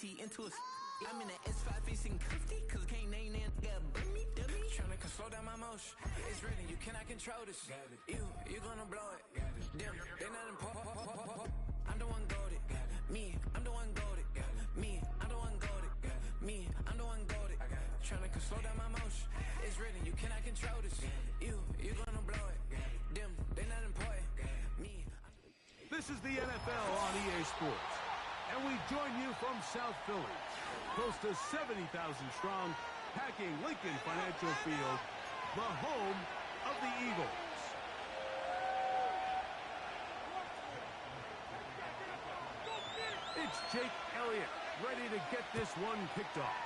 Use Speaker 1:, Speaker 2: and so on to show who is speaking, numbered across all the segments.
Speaker 1: TNT into a. I'm in the S5 facing cuffy, cause can't name that got bring me, dummy. Tryna slow down my motion. It's written, you cannot control this. You gonna blow it. Them, they not important. I'm the one goated. Me, I'm the one goated. Me, I'm the one goated. Me, I'm the one goated. Tryna slow down my motion. It's written, you cannot control this. You gonna blow it. Them, they not important. Me.
Speaker 2: This is the NFL on EA Sports, and we join you from South Philly, close to 70,000 strong, packing Lincoln Financial Field, the home of the Eagles. It's Jake Elliott ready to get this one kicked off.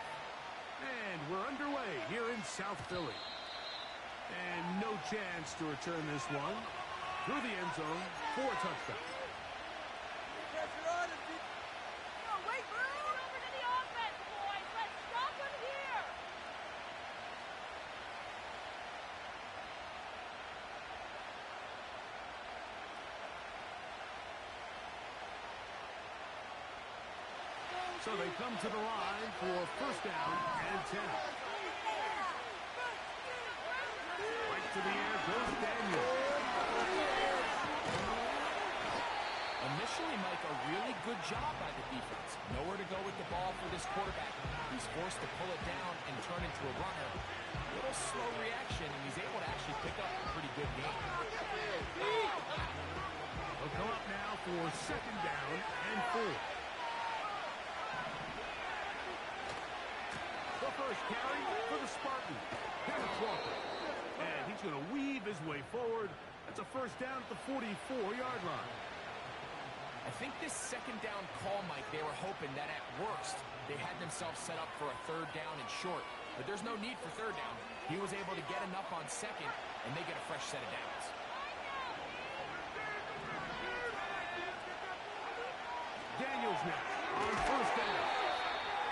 Speaker 2: And we're underway here in South Philly. And no chance to return this one through the end zone for a touchdown.
Speaker 3: Wait, move over to the offense, boys. Let's stop him here.
Speaker 2: So they come to the line for first down and 10. Right to the air goes Daniel.
Speaker 4: Initially, Mike, a really good job by the defense. Nowhere to go with the ball for this quarterback. He's forced to pull it down and turn into a runner. A little slow reaction, and he's able to actually pick up a pretty good game.
Speaker 2: They'll come up now for second down and 4. The first carry for the Spartans. Dennis Walker. And he's going to weave his way forward. That's a first down at the 44-yard line.
Speaker 4: I think this second down call, Mike, they were hoping that at worst they had themselves set up for a third down and short. But there's no need for third down. He was able to get enough on second, and they get a fresh set of downs.
Speaker 2: Daniels next on first down.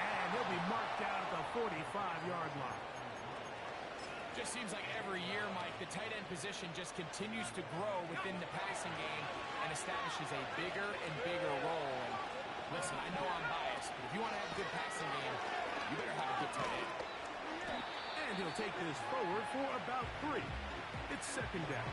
Speaker 2: And he'll be marked down at the 45-yard line.
Speaker 4: Just seems like every year, Mike, the tight end position just continues to grow within the passing game and establishes a bigger and bigger role. And listen, I know I'm biased, but if you want to have a good passing game, you better have a good tight end.
Speaker 2: And he'll take this forward for about 3. It's second down.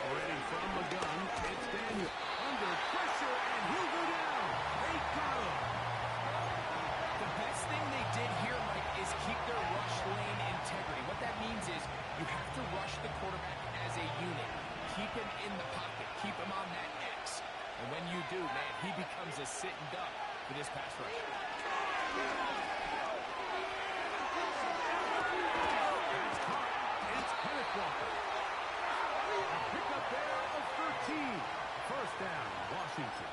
Speaker 2: Operating from the gun, it's Daniel. Under pressure, and he'll go down. They got him.
Speaker 4: The best thing they did here, Mike, is keep their rush lane integrity. What that means is you have to rush the quarterback as a unit. Keep him in the pocket. Keep him on that X. And when you do, man, he becomes a sitting duck for this pass rush.
Speaker 2: It's Kenneth Walker. A pickup there of 13. First down, Washington.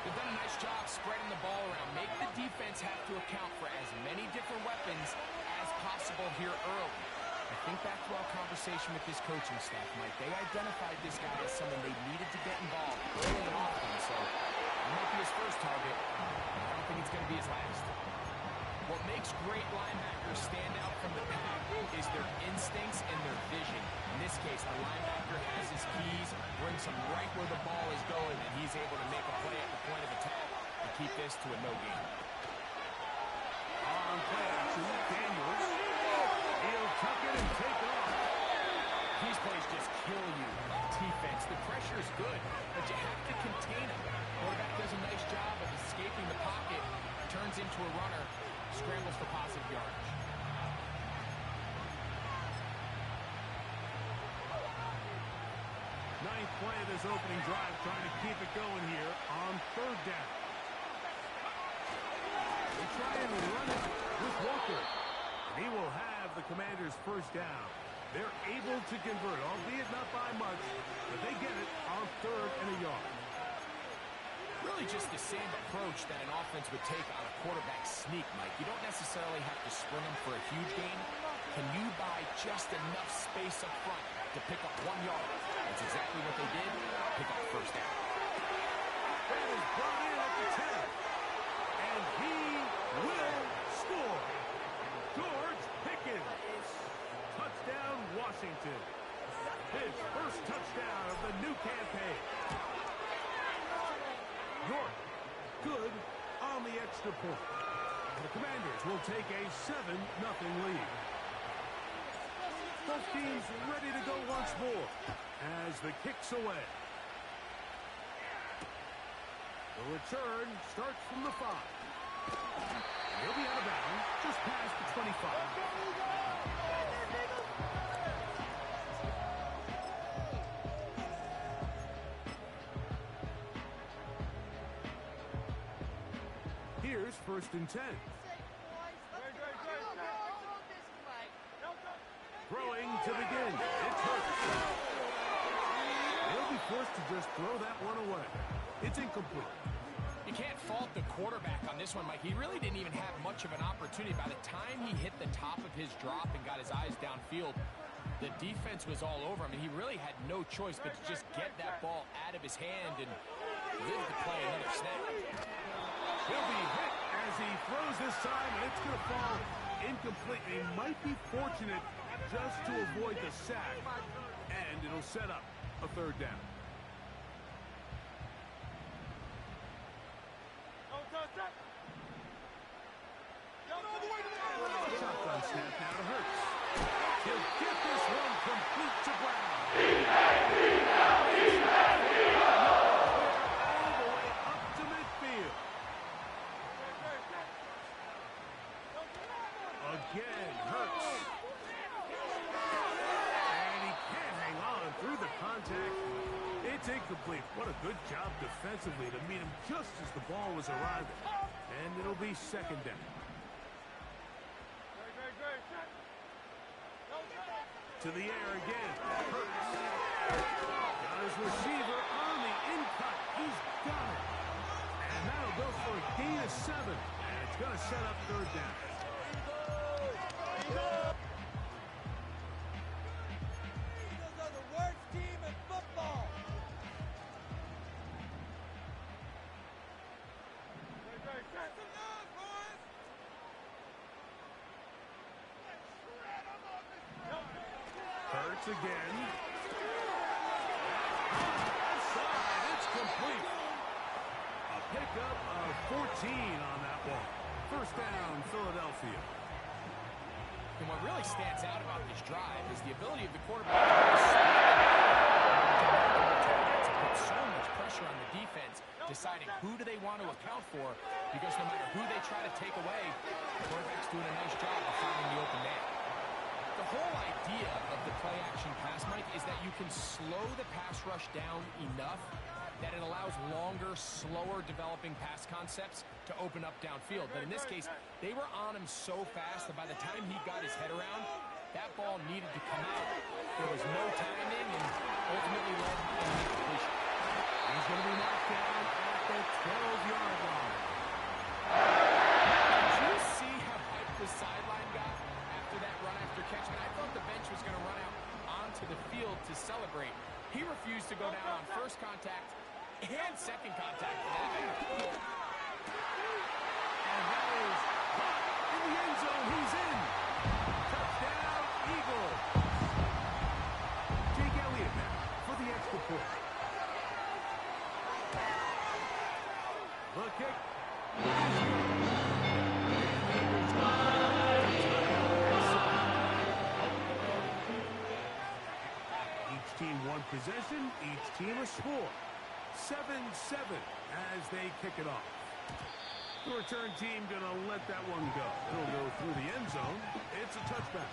Speaker 4: They've done a nice job spreading the ball around. Make the defense have to account for as many different weapons as possible here early. I think back to our conversation with this coaching staff, Mike. They identified this guy as someone they needed to get involved early and often. So it might be his first target. I don't think it's going to be his last. What makes great linebackers stand out from the pack is their instincts and their vision. In this case, the linebacker has his keys, brings him right where the ball is going, and he's able to make a play at the point of attack and keep this to a no gain.
Speaker 2: On play action, Daniels. He'll tuck it and take off.
Speaker 4: These plays just kill you. Defense, the pressure is good, but you have to contain him. Quarterback does a nice job of escaping the pocket, turns into a runner, scrambles for positive yardage.
Speaker 2: Ninth play of this opening drive, trying to keep it going here on third down. They try and run it with Walker. And he will have the Commanders' first down. They're able to convert, albeit not by much, but they get it on third and a yard.
Speaker 4: Really just the same approach that an offense would take on a quarterback sneak, Mike. You don't necessarily have to sprint him for a huge gain. Can you buy just enough space up front to pick up 1 yard? That's exactly what they did. Pick up first down.
Speaker 2: That is brought in at the 10. And he will score. George Pickens. extra point. The Commanders will take a 7-0 lead. Both teams ready to go once more as the kick's away. The return starts from the 5. He'll be out of bounds just past the 25. Here's 1st and 10. Throwing to begin. It's Hurts. He'll be forced to just throw that one away. It's incomplete.
Speaker 4: You can't fault the quarterback on this one, Mike. He really didn't even have much of an opportunity. By the time he hit the top of his drop and got his eyes downfield, the defense was all over him, and he really had no choice but to just get that ball out of his hand and live to play another snap.
Speaker 2: He'll be hit as he throws this time, and it's going to fall incomplete. He might be fortunate just to avoid the sack, and it'll set up a 3rd down. Shotgun snap now to Hurts. He'll get this one complete to Brown. All the way up to midfield. Again, Hurts. And he can't hang on through the contact. It's incomplete. What a good job defensively to meet him just as the ball was arriving. And it'll be 2nd down. To the air again. Hurts. Got his receiver on the in-cut. He's got it. And that'll go for a gain of 7. And it's going to set up 3rd down.
Speaker 5: Eagles are the worst team in football.
Speaker 2: Hurts again. Outside, it's complete. A pickup of 14 on that one. 1st down, Philadelphia.
Speaker 4: And what really stands out about this drive is the ability of the quarterback to put so much pressure on the defense, deciding who do they want to account for, because no matter who they try to take away, the quarterback's doing a nice job of finding the open man. The whole idea of the play-action pass, Mike, is that you can slow the pass rush down enough that it allows longer, slower developing pass concepts to open up downfield. But in this case, they were on him so fast that by the time he got his head around, that ball needed to come out. There was no timing and ultimately led to an incompletion.
Speaker 2: He's going to be knocked down at the 12-yard line.
Speaker 4: Did you see how hyped the sideline got after that run after catch? I mean, I thought the bench was going to run out onto the field to celebrate. He refused to go down on 1st contact and 2nd contact for that matter.
Speaker 2: And that is caught in the end zone. He's in. Touchdown, Eagles. Jake Elliott now for the extra point. The kick. Each team one possession, each team a score. 7-7 as they kick it off. The return team going to let that one go. It'll go through the end zone. It's a touchback.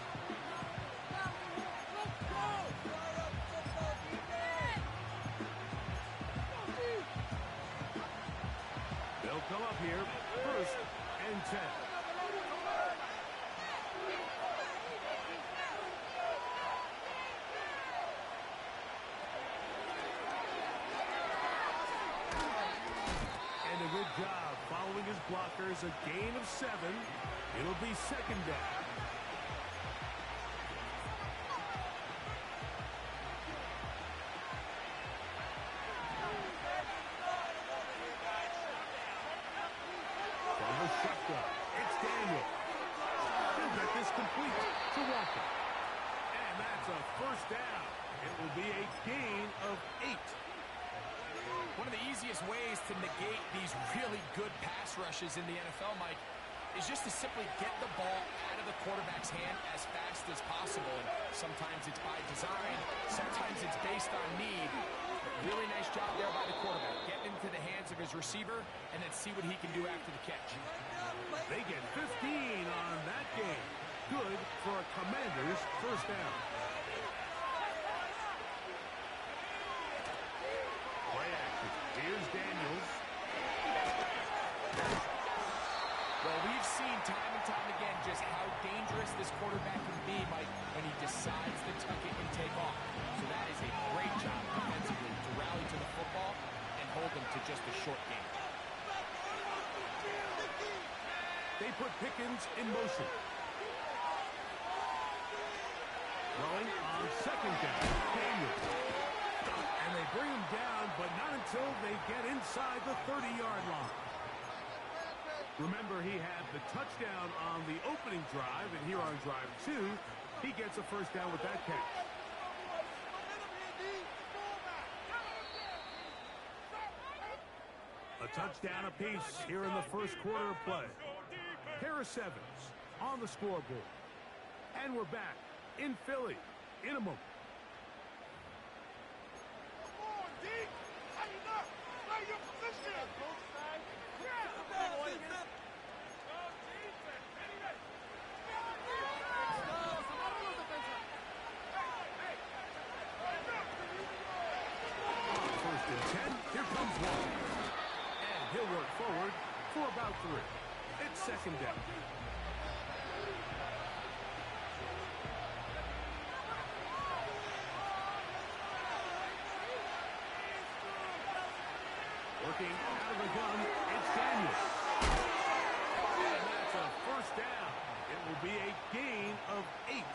Speaker 2: They'll come up here, 1st and 10. And a good job following his blockers. A gain of 7. It'll be 2nd down. From the shotgun, it's Daniel. He'll get this complete to Walker. And that's a 1st down. It will be a gain of 8.
Speaker 4: One of the easiest ways to negate these really good pass rushes in the NFL, Mike, is just to simply get the ball out of the quarterback's hand as fast as possible. And sometimes it's by design, sometimes it's based on need. Really nice job there by the quarterback. Get into the hands of his receiver and then see what he can do after the catch.
Speaker 2: They get 15 on that game. Good for a Commanders first down. Play action. Here's Daniels.
Speaker 4: Well, we've seen time and time again just how dangerous this quarterback can be, Mike, when he decides to tuck it and take off. So that is a great job defensively to rally to the football and hold them to just a short game.
Speaker 2: They put Pickens in motion. Throwing on second down. Daniels. And they bring him down, but not until they get inside the 30-yard line. Remember, he had the touchdown on the opening drive, and here on drive 2, he gets a first down with that catch. A touchdown apiece here in the first quarter of play. Harris Evans on the scoreboard. And we're back in Philly in a moment. First and 10. Here comes Walker. And he'll work forward for about 3. It's second down. Working out of the gun, it's Daniels. And that's a first down. It will be a gain of 8.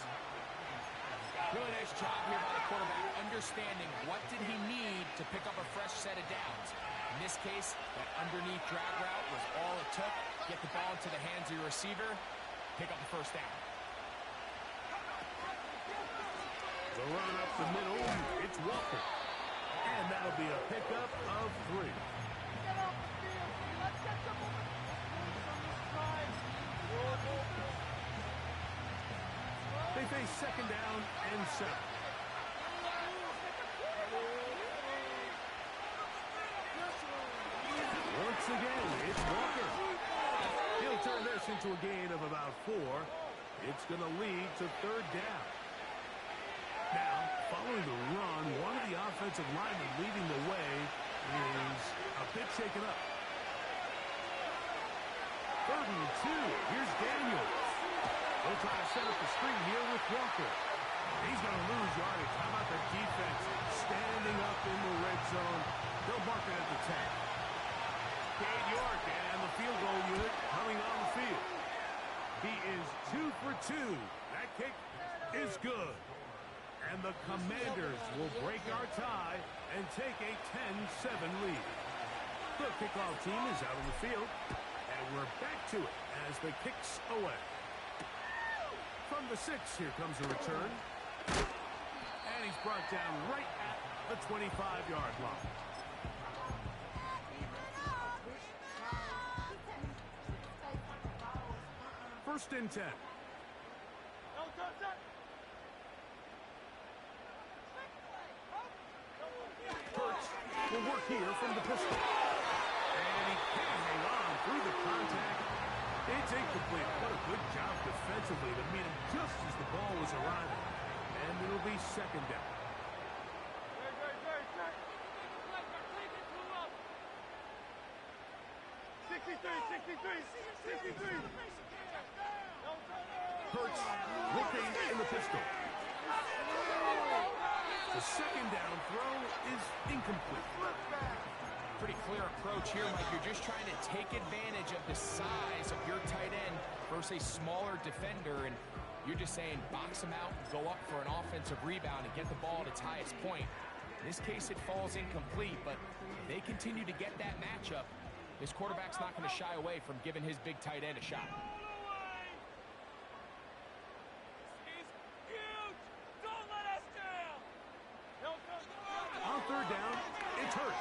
Speaker 4: Really nice job here by the quarterback, understanding what did he need to pick up a fresh set of downs. In this case, that underneath drag route was all it took. Get the ball into the hands of your receiver, pick up the first down.
Speaker 2: The run up the middle, it's Walker. And that'll be a pickup of 3. They face second down and 7. Once again, it's Walker. He'll turn this into a gain of about 4. It's going to lead to third down. Now, following the run, one of the offensive linemen leading the way is a bit shaken up. Third and 2. Here's Daniels. They'll try to set up the screen here with Walker. He's going to lose yardage. How about the defense standing up in the red zone? They'll mark it at the 10. Cade York and the field goal unit coming on the field. He is 2 for 2. That kick is good. And the Commanders will break our tie and take a 10-7 lead. The kickoff team is out on the field. And we're back to it as the kick's away. From the 6, here comes a return. And he's brought down right at the 25-yard line. First and 10. Hurts will work here from the pistol. And he can't hang on through the contact. It's incomplete. What a good job defensively to meet him just as the ball was arriving. And it'll be second down. Hurts looking in the pistol. The second down throw is incomplete.
Speaker 4: Pretty clear approach here, Mike. You're just trying to take advantage of the size of your tight end versus a smaller defender, and you're just saying box him out, go up for an offensive rebound, and get the ball at its highest point. In this case, it falls incomplete, but if they continue to get that matchup, this quarterback's not going to shy away from giving his big tight end a shot.
Speaker 2: On third down, it's Hurts.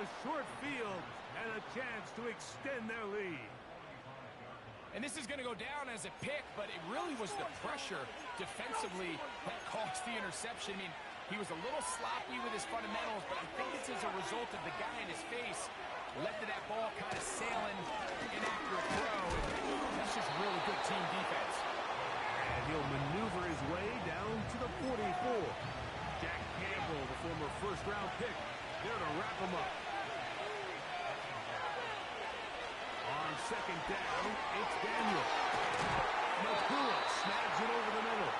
Speaker 2: a short field and a chance to extend their lead.
Speaker 4: And this is going to go down as a pick, but it really was the pressure defensively that caused the interception. I mean, he was a little sloppy with his fundamentals, but I think it's as a result of the guy in his face led to that ball kind of sailing, inaccurate throw. And that's just really good team defense.
Speaker 2: And he'll maneuver his way down to the 44. Jack Campbell, the former first-round pick, there to wrap him up. On second down, it's Daniel. Nakua snags it over the middle.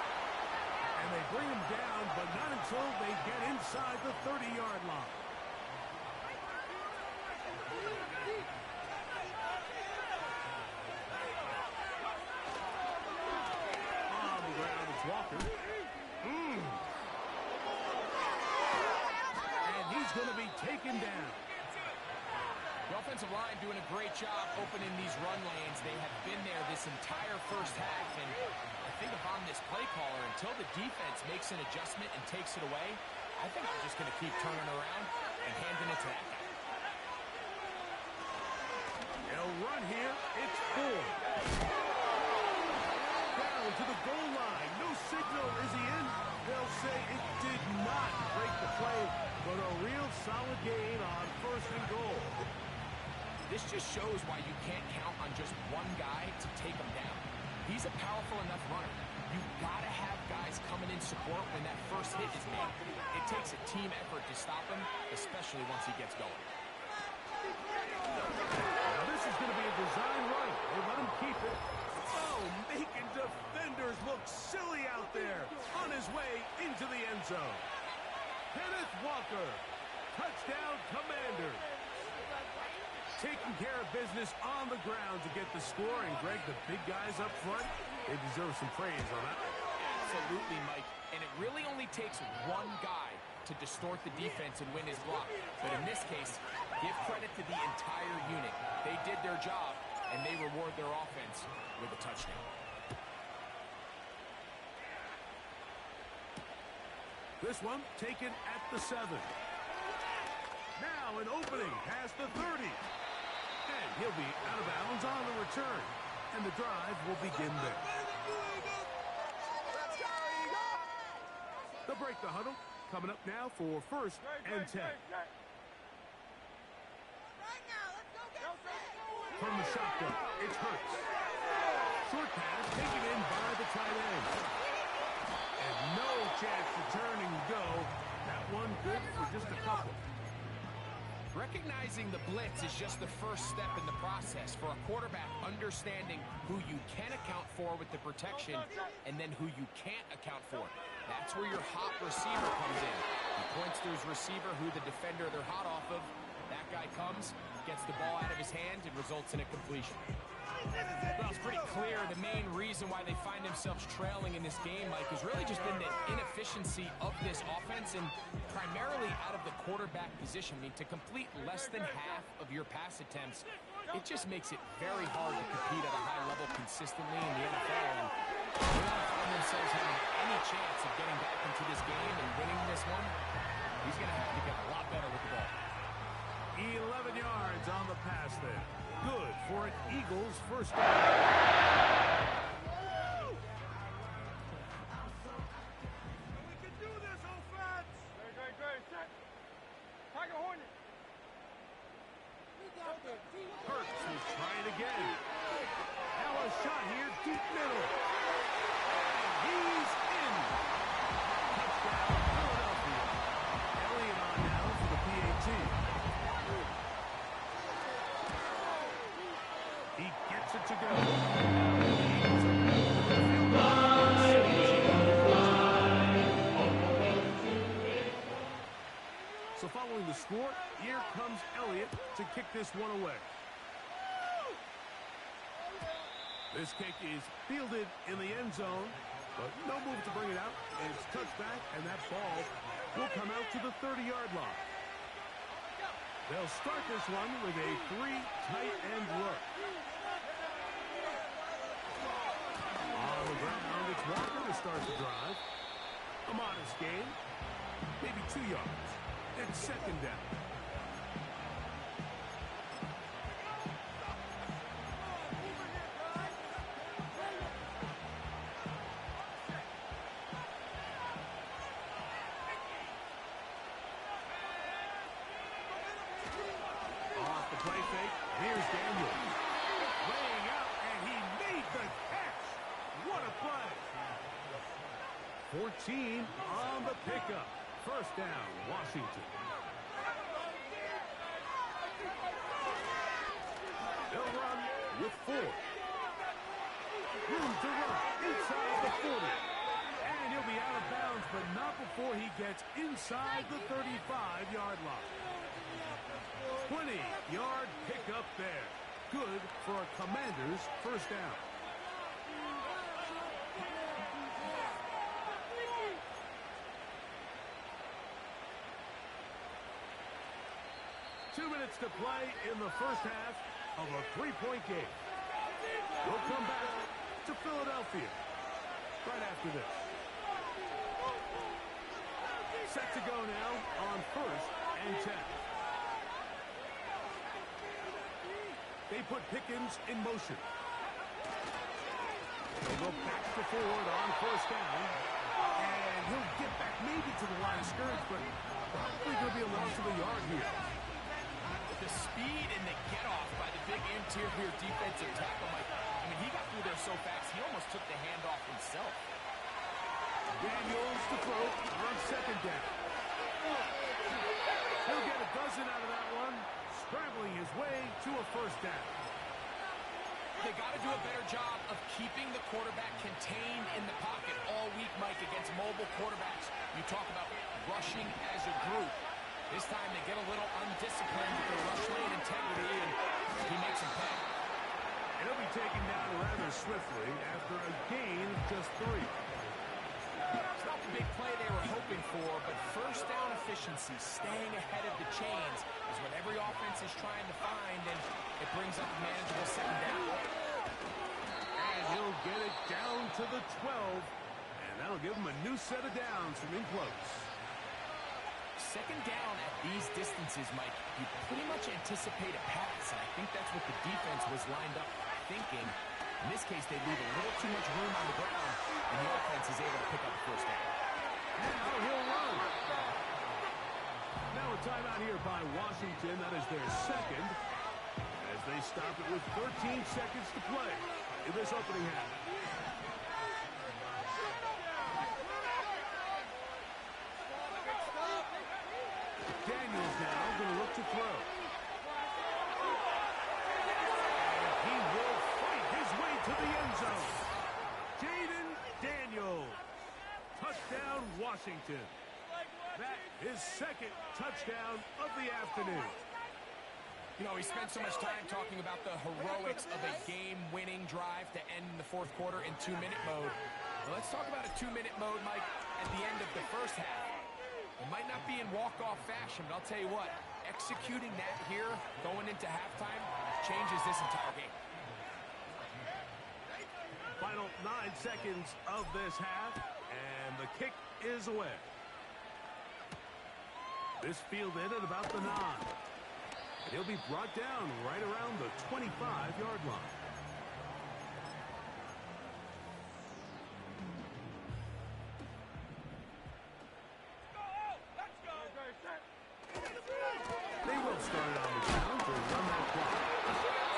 Speaker 2: And they bring him down, but not until they get inside the 30-yard line. On the ground, it's Walker. And he's going to be taken down.
Speaker 4: The offensive line doing a great job opening these run lanes. They have been there this entire first half, and I think if I'm this play caller, until the defense makes an adjustment and takes it away, I think I'm just going to keep turning around and handing it to that guy.
Speaker 2: They'll run here. It's Ford. Down to the goal line. No signal. Is he in? They'll say it did not break the play, but a real solid gain on first and goal.
Speaker 4: This just shows why you can't count on just one guy to take him down. He's a powerful enough runner. You've got to have guys coming in support when that first hit is made. It takes a team effort to stop him, especially once he gets going.
Speaker 2: Now this is going to be a design run. They let him keep it. Oh, making defenders look silly out there. On his way into the end zone. Kenneth Walker. Touchdown, Commanders. Taking care of business on the ground to get the score. And, Greg, the big guys up front, they deserve some praise on that.
Speaker 4: Absolutely, Mike. And it really only takes one guy to distort the defense and win his block. But in this case, give credit to the entire unit. They did their job, and they reward their offense with a touchdown.
Speaker 2: This one taken at the 7. Now an opening past the 30. And he'll be out of bounds on the return. And the drive will begin there. They'll break the huddle. Coming up now for first and 10. From the shotgun, it's Hurts. Short pass taken in by the tight end. And no chance to turn and go. That one good for just a couple.
Speaker 4: Recognizing the blitz is just the first step in the process for a quarterback, understanding who you can account for with the protection and then who you can't account for. That's where your hot receiver comes in. He points to his receiver, who the defender they're hot off of. That guy comes, gets the ball out of his hand, and results in a completion. Well, it's pretty clear the main reason why they find themselves trailing in this game, Mike, has really just been the inefficiency of this offense and primarily out of the quarterback position. I mean, to complete less than half of your pass attempts, it just makes it very hard to compete at a high level consistently in the NFL. And they don't find themselves having any chance of getting back into this game and winning this one. He's going to have to get a lot better with the ball.
Speaker 2: 11 yards on the pass there. Good for an Eagles first down.
Speaker 5: We can do this, offense! Great. Set. Tiger Hornet.
Speaker 2: Hurts will try it again. Now a shot here, deep middle. And he's in. Touchdown, Philadelphia. Elliott on now for the PAT. He gets it to go. So following the score, here comes Elliott to kick this one away. This kick is fielded in the end zone, but no move to bring it out. It's touched back, and that ball will come out to the 30-yard line. They'll start this one with a 3 tight end look. On the ground, it's Walker to start the drive. A modest gain, maybe 2 yards. It's second down. play fake. Here's Daniels. Laying out, and he made the catch. What a play. 14 on the pickup. First down, Washington. They'll run with 4. Room to run inside the 40. And he'll be out of bounds, but not before he gets inside the 35-yard line. 20-yard pickup there. Good for a Commanders first down. Two minutes to play in the first half of a 3-point game. We'll come back to Philadelphia right after this. Set to go now on 1st and 10. They put Pickens in motion. They'll go back to forward on 1st down. And he'll get back maybe to the line of scrimmage, but probably going to be a loss of a yard here.
Speaker 4: The speed and the get-off by the big interior defensive tackle, Mike. I mean, he got through there so fast, he almost took the handoff himself.
Speaker 2: Daniels to throw on 2nd down. He'll get a dozen out of that one, scrambling his way to a 1st down.
Speaker 4: They got to do a better job of keeping the quarterback contained in the pocket all week, Mike, against mobile quarterbacks. You talk about rushing as a group. This time they get a little undisciplined with their rush lane integrity, and he makes him pay.
Speaker 2: And he'll be taken down rather swiftly after a gain of just 3.
Speaker 4: It's not the big play they were hoping for, but first down efficiency, staying ahead of the chains, is what every offense is trying to find, and it brings up a manageable 2nd down.
Speaker 2: And he'll get it down to the 12, and that'll give him a new set of downs from in close.
Speaker 4: 2nd down at these distances, Mike, you pretty much anticipate a pass, and I think that's what the defense was lined up thinking. In this case, they leave a little too much room on the ground, and the offense is able to pick up the 1st down.
Speaker 2: Now he'll run. Now a timeout here by Washington. That is their 2nd, as they stop it with 13 seconds to play in this opening half. Daniels now going to look to throw. And he will fight his way to the end zone. Jayden Daniels. Touchdown, Washington. That is 2nd touchdown of the afternoon.
Speaker 4: You know, we spent so much time talking about the heroics of a game-winning drive to end the 4th quarter in 2-minute mode. Well, let's talk about a 2-minute mode, Mike, at the end of the first half. It might not be in walk-off fashion, but I'll tell you what, executing that here, going into halftime, changes this entire game.
Speaker 2: Final 9 seconds of this half, and the kick is away. This fielded at about the 9. And he'll be brought down right around the 25-yard line. They will start it on the ground to run that clock.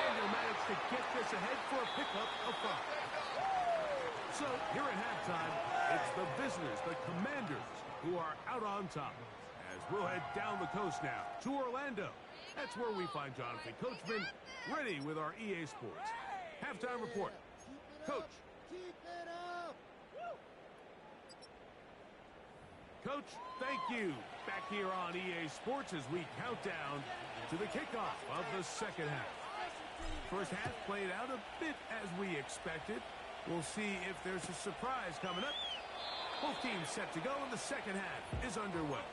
Speaker 2: And they'll manage to get this ahead for a pickup of 5. So here at halftime, it's the visitors, the Commanders, who are out on top. As we'll head down the coast now to Orlando. That's where we find Jonathan Coachman ready with our EA Sports halftime report. Coach. Coach, thank you. Back here on EA Sports as we count down to the kickoff of the 2nd half. First half played out a bit as we expected. We'll see if there's a surprise coming up. Both teams set to go, and the 2nd half is underway.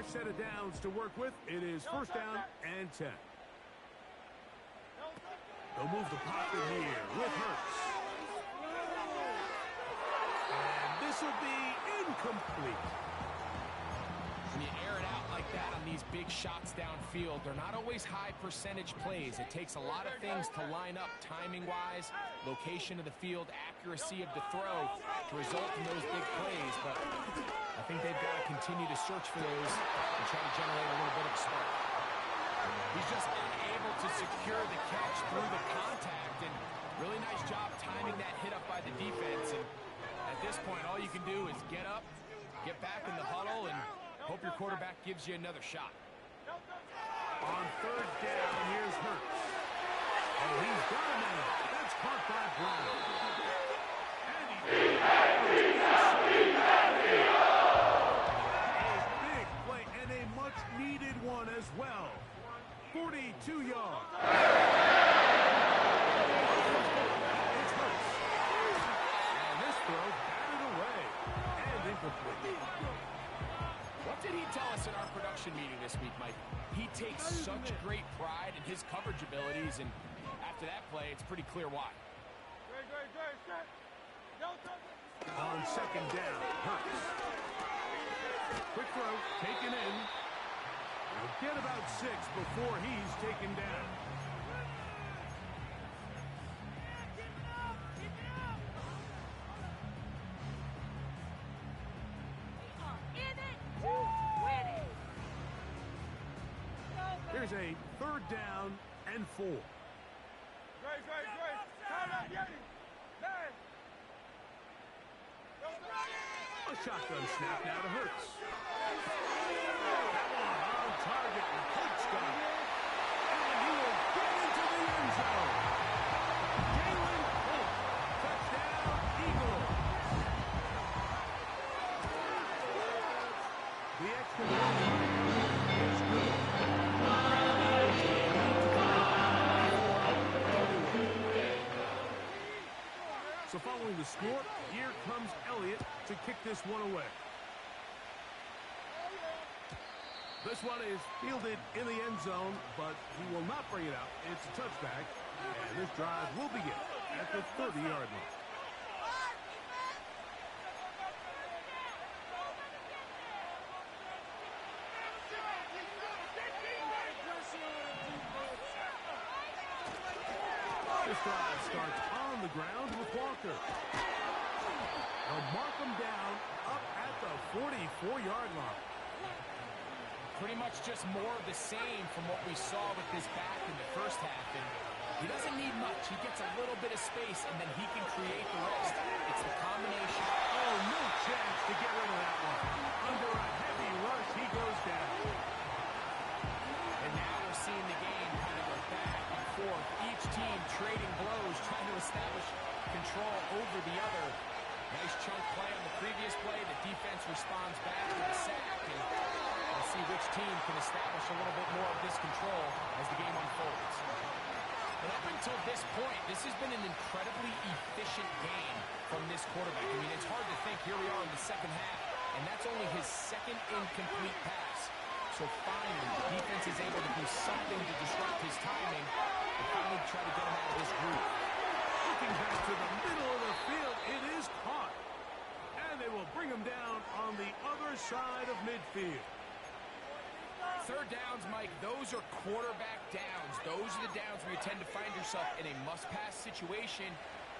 Speaker 2: Set of downs to work with. It is 1st down and 10. They'll move the pocket here with Hurts. And this will be incomplete.
Speaker 4: When you air it out like that on these big shots downfield, they're not always high percentage plays. It takes a lot of things to line up timing-wise, location of the field, accuracy of the throw to result in those big plays. But I think they've got to continue to search for those and try to generate a little bit of spark. He's just unable to secure the catch through the contact, and really nice job timing that hit up by the defense. And at this point, all you can do is get up, get back in the huddle, and hope your quarterback gives you another shot.
Speaker 2: On third down, here's Hurts. Oh, he's got a man. That's caught by Brown. And a big play and a much-needed one as well. 42 yards. It's Hurts. And this throw batted away and incomplete.
Speaker 4: What did he tell us in our production meeting this week, Mike? He takes such great pride in his coverage abilities, and after that play, it's pretty clear why.
Speaker 2: On second down, Hurts. Quick throw, taken in. He'll get about 6 before he's taken down. Here's a third down and 4. A shotgun snap now to Hurts. On target, and Hurts got it. And he will get into the end zone. Jalen Hurts, touchdown, Eagles. The extra point is good. So following the score, here comes Elliott to kick this one away. This one is fielded in the end zone, but he will not bring it out. It's a touchback, and this drive will begin at the 30-yard line. This drive starts on the ground with Walker. They'll mark him down up at the 44-yard line.
Speaker 4: Pretty much just more of the same from what we saw with this back in the first half. And he doesn't need much. He gets a little bit of space, and then he can create the rest. It's the combination.
Speaker 2: Oh, no chance to get rid of that one. Under a heavy rush, he goes down.
Speaker 4: And now we're seeing the game kind of go back and forth. Each team trading blows, trying to establish control over the other. Nice chunk play on the previous play. The defense responds back with a sack. And we'll see which team can establish a little bit more of this control as the game unfolds. And up until this point, this has been an incredibly efficient game from this quarterback. I mean, it's hard to think here we are in the second half, and that's only his second incomplete pass. So finally, the defense is able to do something to disrupt his timing and finally try to get him out of this groove.
Speaker 2: Looking back to the middle of the field, it is caught. And they will bring him down on the other side of midfield.
Speaker 4: Third downs, Mike, those are quarterback downs. Those are the downs where you tend to find yourself in a must-pass situation,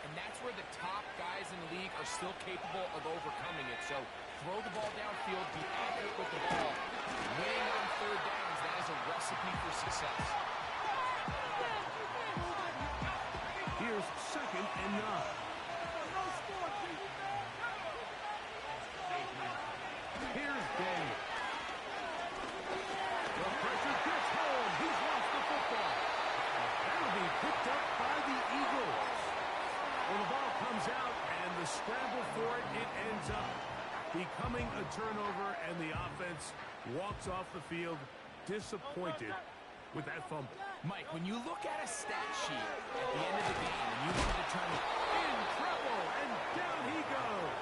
Speaker 4: and that's where the top guys in the league are still capable of overcoming it. So throw the ball downfield, be accurate with the ball. Winning on third downs, that is a recipe for success.
Speaker 2: Here's second and 9. Here's Daniel. The pressure gets home. He's lost the football. That'll be picked up by the Eagles. Well, the ball comes out, and the scramble for it, it ends up becoming a turnover, and the offense walks off the field disappointed with that fumble.
Speaker 4: Mike, when you look at a stat sheet at the end of the game and you want to determine
Speaker 2: In trouble, and down he goes.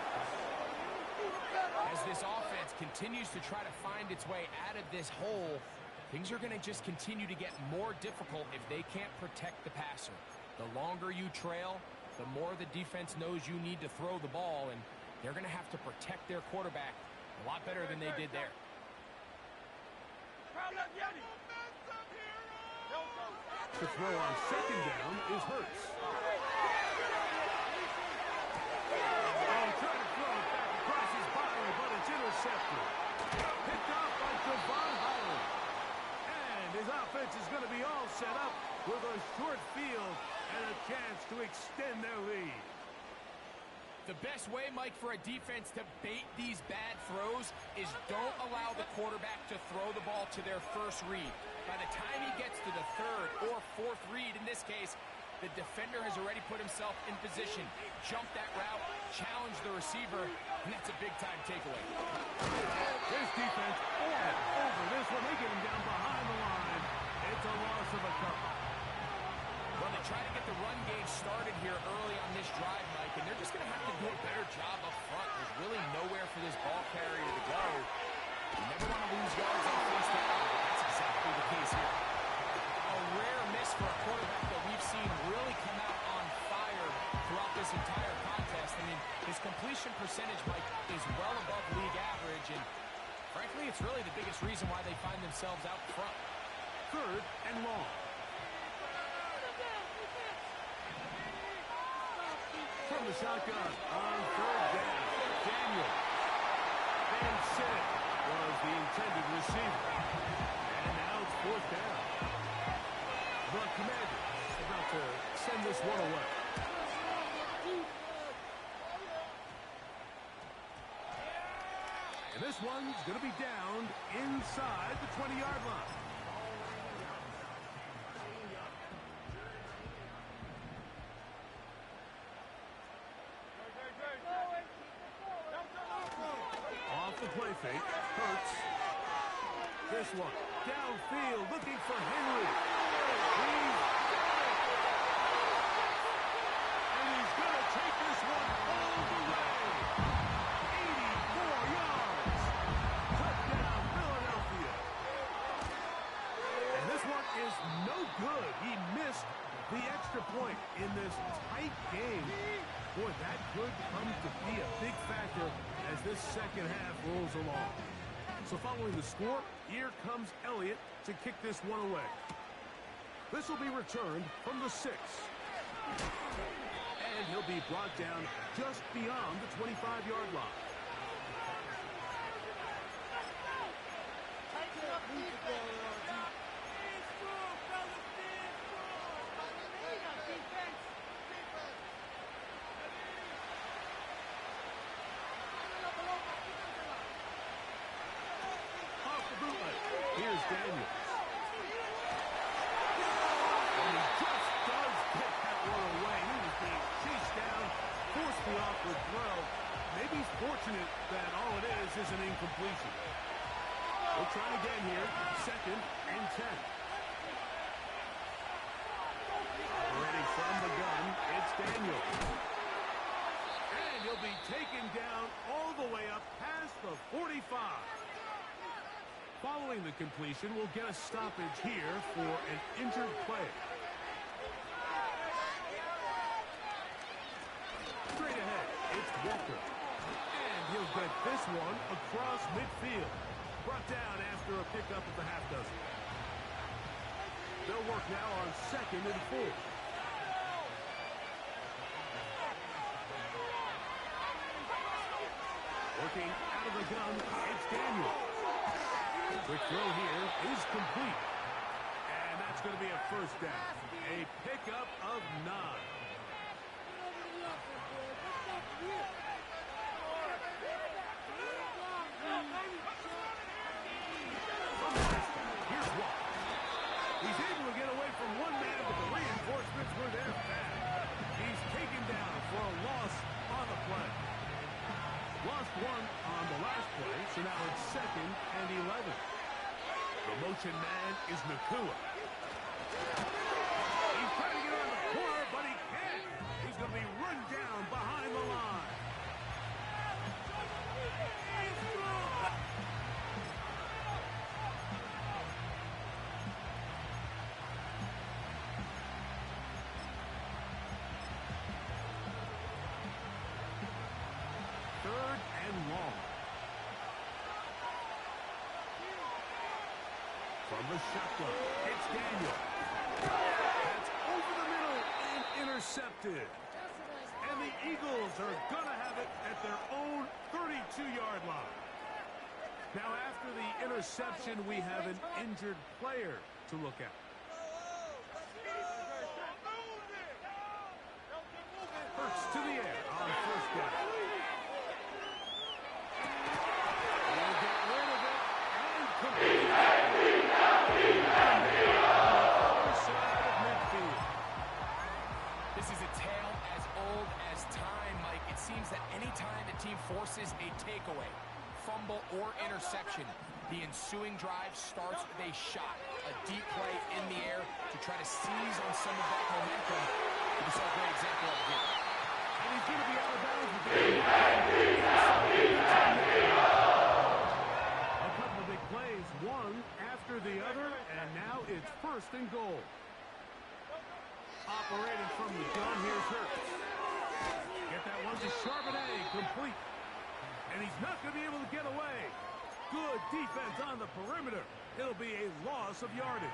Speaker 4: as this offense continues to try to find its way out of this hole, things are going to just continue to get more difficult if they can't protect the passer. The longer you trail, the more the defense knows you need to throw the ball, and they're going to have to protect their quarterback a lot better than they did there.
Speaker 2: The throw on second down is Hurts. Oh, trying to throw it back across his body, but it's intercepted. Picked off by Javon Holland. And his offense is going to be all set up with a short field and a chance to extend their lead.
Speaker 4: The best way, Mike, for a defense to bait these bad throws is don't allow the quarterback to throw the ball to their first read. By the time he gets to the third or fourth read, in this case, the defender has already put himself in position, jumped that route, challenged the receiver, and that's a big-time takeaway.
Speaker 2: This defense all over this one. They get him down behind the line. It's a loss of a couple.
Speaker 4: Well, they try to get the run game started here early on this drive, Mike, and they're just going to have to do a better job up front. There's really nowhere for this ball carrier to go. You never want to lose yards on first down, but that's exactly the case here. A rare miss for a quarterback that we've seen really come out on fire throughout this entire contest. I mean, his completion percentage, Mike, is well above league average, and frankly, it's really the biggest reason why they find themselves out front.
Speaker 2: Third and long. From the shotgun on third down, Daniel. And Sid was the intended receiver. And now it's fourth down. The Commanders about to send this one away. And this one's going to be down inside the 20-yard line. The play fake, Hurts. This one, downfield, looking for Henry. And he's going to take this one all the way. 84 yards. Touchdown, Philadelphia. And this one is no good. He missed the extra point in this tight game. Boy, that could come to be a big factor as this second half rolls along. So following the score, here comes Elliott to kick this one away. This will be returned from the 6. And he'll be brought down just beyond the 25-yard line. Here's Daniels. And he just does pick that one away. He was being chased down, forced the awkward throw. Maybe he's fortunate that all it is an incompletion. We'll try again here. Second and 10. Ready from the gun, it's Daniels. And he'll be taken down all the way up past the 45. Following the completion, we'll get a stoppage here for an injured player. Straight ahead, it's Walker. And he'll get this one across midfield. Brought down after a pickup of the half dozen. They'll work now on second and 4. Working out of the gun, it's Daniel. Quick throw here is complete. And that's going to be a first down. A pickup of 9. Here's Walker. He's able to get away from one man, but the reinforcements were there fast. He's taken down for a loss on the play. Lost one on the last play, so now it's second and 11. The motion man is Nakua. He's trying to get around the corner, but he can't. He's going to be run down behind the line. Third and long. shotgun. It's Daniel. That's over the middle and intercepted. And the Eagles are going to have it at their own 32-yard line. Now, after the interception, we have an injured player to look at. Hurts to the air on first down. We'll get rid of it and complete. Side of midfield.
Speaker 4: This is a tale as old as time, Mike. It seems that any time the team forces a takeaway, fumble, or interception, the ensuing drive starts with a shot, a deep play in the air to try to seize on some of that momentum. We saw a great example of it here.
Speaker 2: And he's going to be out of bounds with a couple of big plays, one after the other, and now it's first and goal. Operating from the gun, here's Hurts. Get that one to Charbonnet, complete. And he's not going to be able to get away. Good defense on the perimeter. It'll be a loss of yardage.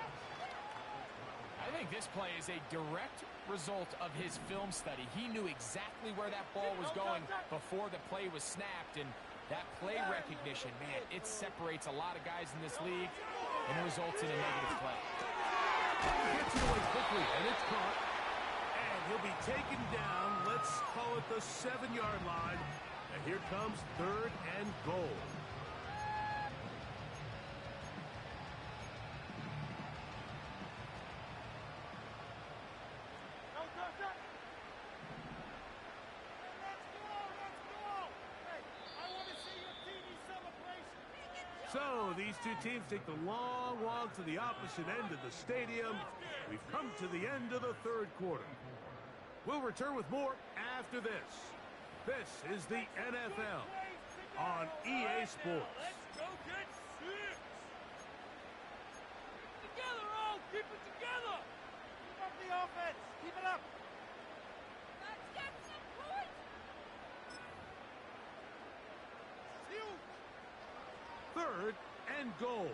Speaker 4: I think this play is a direct result of his film study. He knew exactly where that ball was going before the play was snapped, and that play recognition, man, it separates a lot of guys in this league and results in a negative play.
Speaker 2: Gets it away quickly, and it's caught. And he'll be taken down, let's call it the 7-yard line. And here comes third and goal. So these two teams take the long walk to the opposite end of the stadium. We've come to the end of the third quarter. We'll return with more after this. This is the NFL on EA Sports.
Speaker 5: Let's go get six. Together, all. Keep it together. Keep up the offense. Keep it up.
Speaker 3: Let's get some points.
Speaker 5: Huge.
Speaker 2: Third and goal.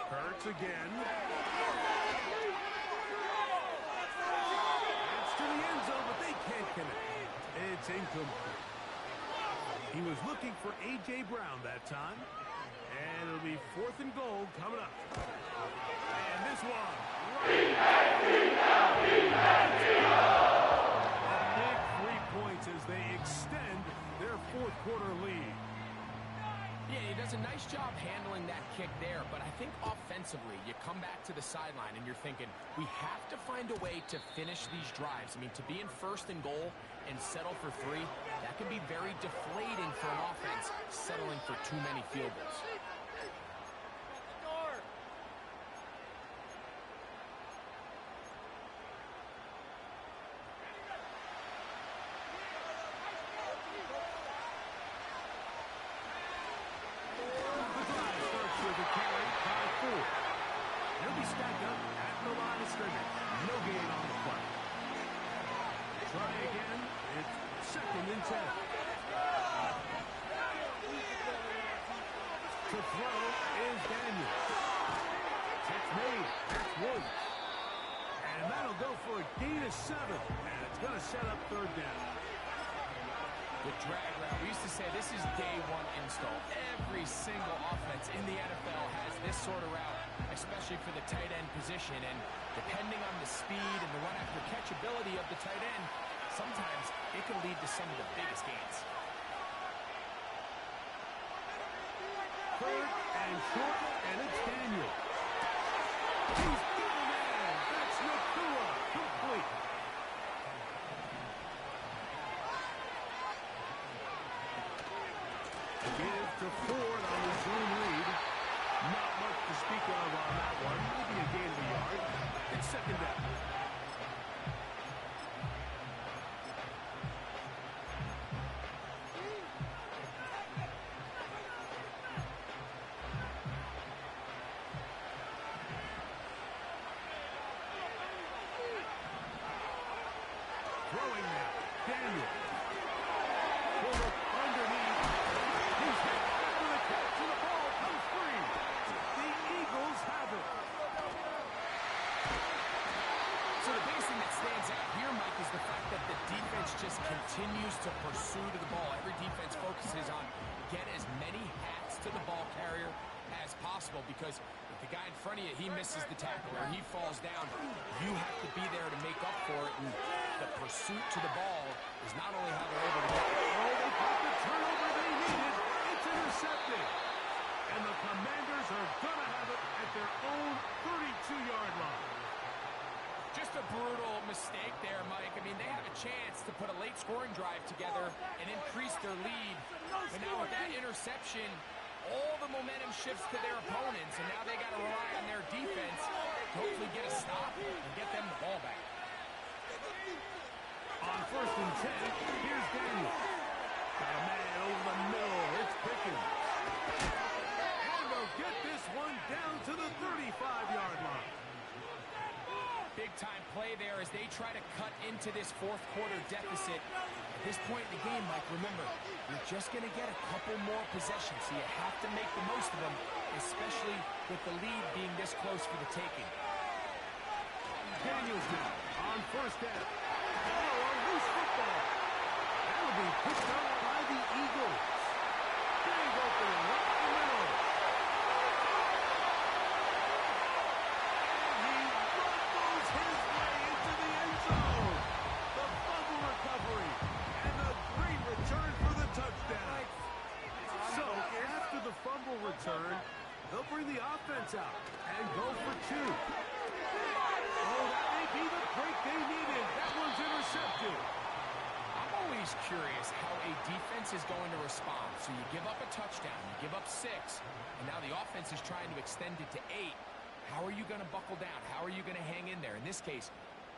Speaker 2: Hurts again. That's to the end zone, but they can't connect. It's incomplete. He was looking for A.J. Brown that time. And it'll be fourth and goal coming up. And this one. A big 3 points as they extend their fourth quarter lead.
Speaker 4: Yeah, he does a nice job handling that kick there, but I think offensively, you come back to the sideline and you're thinking, we have to find a way to finish these drives. I mean, to be in first and goal and settle for 3, that can be very deflating for an offense, settling for too many field goals.
Speaker 2: To throw is Daniels. It's made. That's Woods. And that'll go for a gain of 7. And it's going to set up third down.
Speaker 4: The drag route. We used to say this is day one install. Every single offense in the NFL has this sort of route, especially for the tight end position. And depending on the speed and the run-after-catch ability of the tight end, sometimes it can lead to some of the biggest gains.
Speaker 2: Third and short, and it's Daniel. He's got a man. That's Nakua. Complete. Give to Ford on the zone lead. Not much to speak of on that one. Maybe a gain of a yard. It's second down. Throwing now. Daniel. Full up underneath. He's
Speaker 4: just continues to pursue to the ball. Every defense focuses on get as many hats to the ball carrier as possible, because if the guy in front of you, he misses the tackle or he falls down, you have to be there to make up for it. And the pursuit to the ball is not only how they're able to get it.
Speaker 2: Oh, they got the turnover they needed. It's intercepted. And the Commanders are going to have it at their own 32-yard line.
Speaker 4: Just a brutal mistake there, Mike. I mean, they have a chance to put a late scoring drive together and increase their lead. But now with that interception, all the momentum shifts to their opponents, and now they got to rely on their defense to hopefully get a stop and get them the ball back.
Speaker 2: On 1st and 10, here's Daniel. Got a man over the middle. It's Pickens. And they'll get this one down to the 35-yard line.
Speaker 4: Big-time play there as they try to cut into this fourth quarter deficit. At this point in the game, Mike, remember, you're just going to get a couple more possessions, so you have to make the most of them, especially with the lead being this close for the taking.
Speaker 2: Daniels now on 1st down. Oh, a loose football. That'll be picked up by the Eagles. Big opening right in the middle. His way into the end zone. The fumble recovery and a great return for the touchdown. So after the fumble return, they'll bring the offense out and go for 2. Oh, that may be the break they needed. That one's intercepted.
Speaker 4: I'm always curious how a defense is going to respond. So you give up a touchdown, you give up 6, and now the offense is trying to extend it to 8. How are you going to buckle down? How are you going to hang in there? In this case,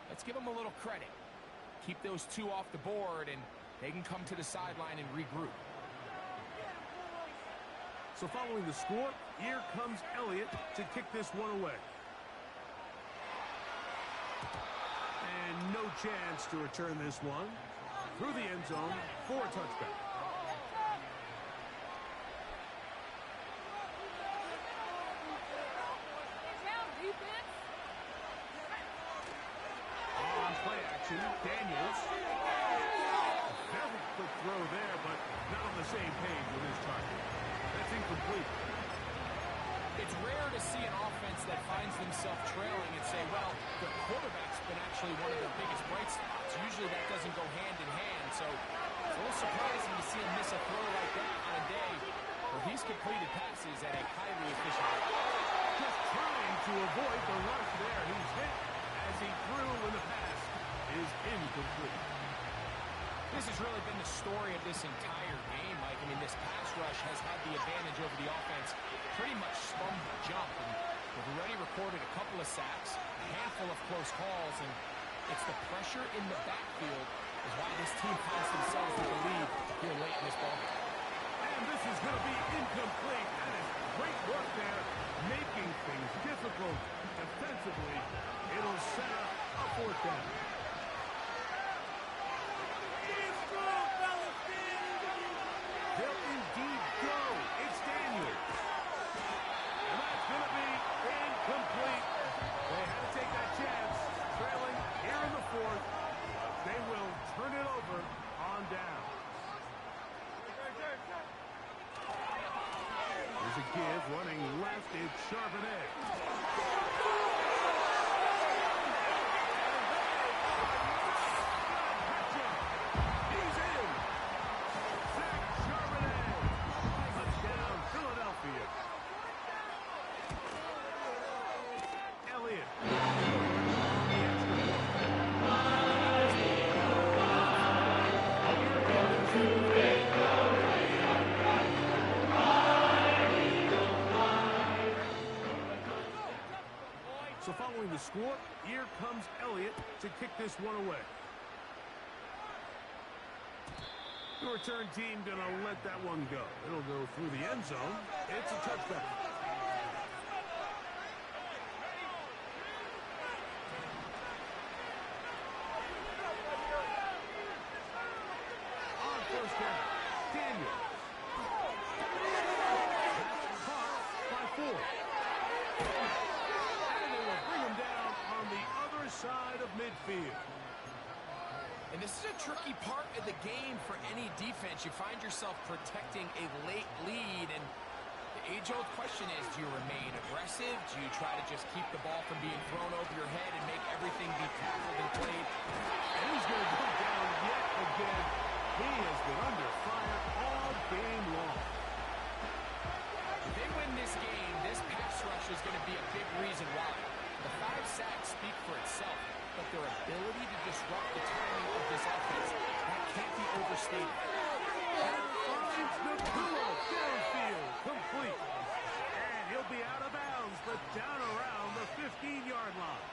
Speaker 4: let's give them a little credit. Keep those 2 off the board, and they can come to the sideline and regroup.
Speaker 2: So following the score, here comes Elliott to kick this one away. And no chance to return this one through the end zone for a touchback. On play action, Daniels. Very quick throw there, but not on the same page with his target. That's incomplete.
Speaker 4: It's rare to see an offense that finds themselves trailing and say, well, the quarterback's been actually one of their biggest bright spots. Usually that doesn't go hand in hand, so it's a little surprising to see him miss a throw like that on a day where he's completed passes at a highly efficient rate.
Speaker 2: Just trying to avoid the rush there. He's hit as he threw when the pass is incomplete.
Speaker 4: This has really been the story of this entire game, Mike. I mean, this pass rush has had the advantage over the offense pretty much from the jump. And they've already recorded a couple of sacks, a handful of close calls, and it's the pressure in the backfield is why this team finds themselves with the lead here late in this ballgame.
Speaker 2: And this is going to be incomplete. That is great work there, making things difficult defensively. It'll set up a 4th down. They'll indeed go. It's Daniels. And that's going to be incomplete. They had to take that chance. Trailing here in the 4th. They will turn it over on down. Here's a give running left. It's Charbonnet. He's in. Zach Charbonnet. Touchdown, Philadelphia. Elliott. So following the score, here comes Elliott to kick this one away. The return team going to let that one go. It'll go through the end zone. It's a touchback. On 1st down, Daniel. That's caught by 4. Bring him down on the other side of midfield.
Speaker 4: And this is a tricky part of the game for any defense. You find yourself protecting a late lead, and the age-old question is, do you remain aggressive? Do you try to just keep the ball from being thrown over your head and make everything be tackled and played?
Speaker 2: And he's going to go down yet again. He has been under fire all game long.
Speaker 4: If they win this game, this pass rush is going to be a big reason why. The 5 sacks speak for itself, but their ability to disrupt the timing of this offense, that can't be overstated.
Speaker 2: And finds Nacua downfield, complete. And he'll be out of bounds, but down around the 15-yard line.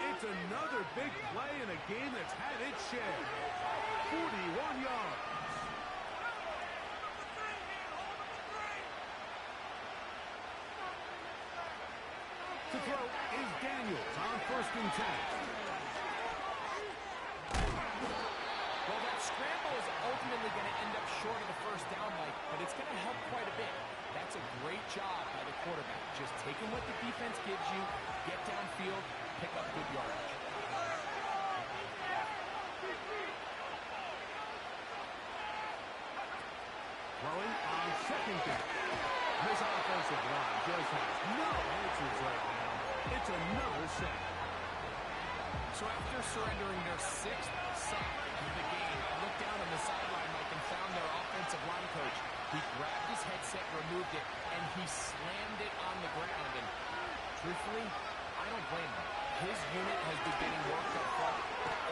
Speaker 2: It's another big play in a game that's had its share. 41 yards. To throw is Daniels on 1st and 10.
Speaker 4: Well, that scramble is ultimately going to end up short of the first down, Mike, but it's going to help quite a bit. That's a great job by the quarterback. Just taking what the defense gives you, get downfield, pick up good yardage.
Speaker 2: Throwing on 2nd down. This offensive line just has no answers right now. It's another sack.
Speaker 4: So after surrendering their 6th sack of the game, I looked down on the sideline, Mike, and found their offensive line coach. He grabbed his headset, removed it, and he slammed it on the ground. And truthfully, I don't blame him. His unit has been getting worked up front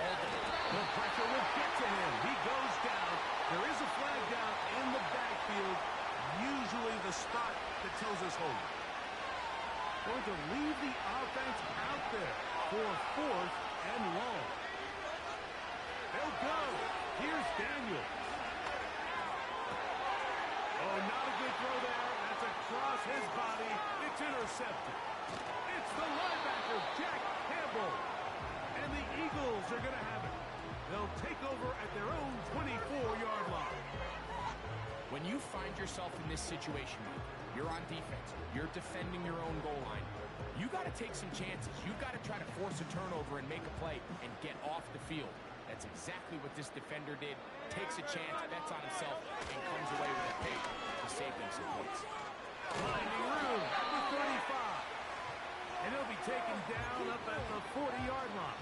Speaker 4: all day.
Speaker 2: The pressure will get to him. He goes down. There is a flag down in the backfield, usually the spot that tells us hold. Going to leave the offense out there for 4th and long. They'll go. Here's Daniels. Oh, not a good throw there. That's across his body. It's intercepted. It's the linebacker, Jack Campbell. And the Eagles are going to have it. They'll take over at their own 24-yard line.
Speaker 4: When you find yourself in this situation, Mike, you're on defense, you're defending your own goal line, you got to take some chances. You've got to try to force a turnover and make a play and get off the field. That's exactly what this defender did. Takes a chance, bets on himself, and comes away with a pick to save them some points.
Speaker 2: Finding room at the 35. And he'll be taken down up at the 40-yard line.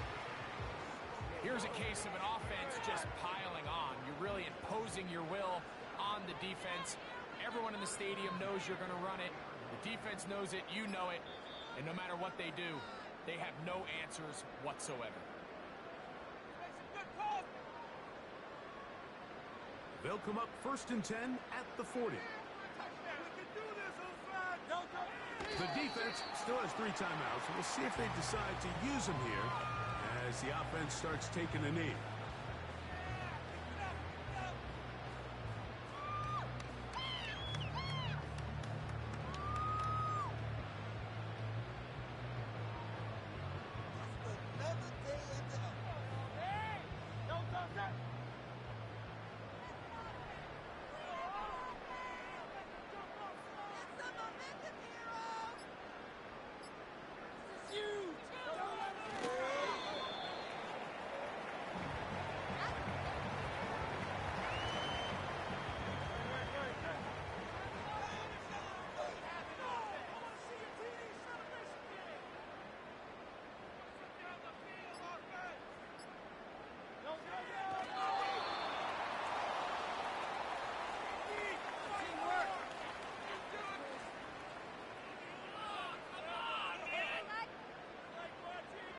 Speaker 4: Here's a case of an offense just piling on. You're really imposing your will on the defense. Everyone in the stadium knows you're going to run it. The defense knows it, you know it. And no matter what they do, they have no answers whatsoever.
Speaker 2: They'll come up 1st and 10 at the 40. The defense still has 3 timeouts. We'll see if they decide to use them here as the offense starts taking a knee.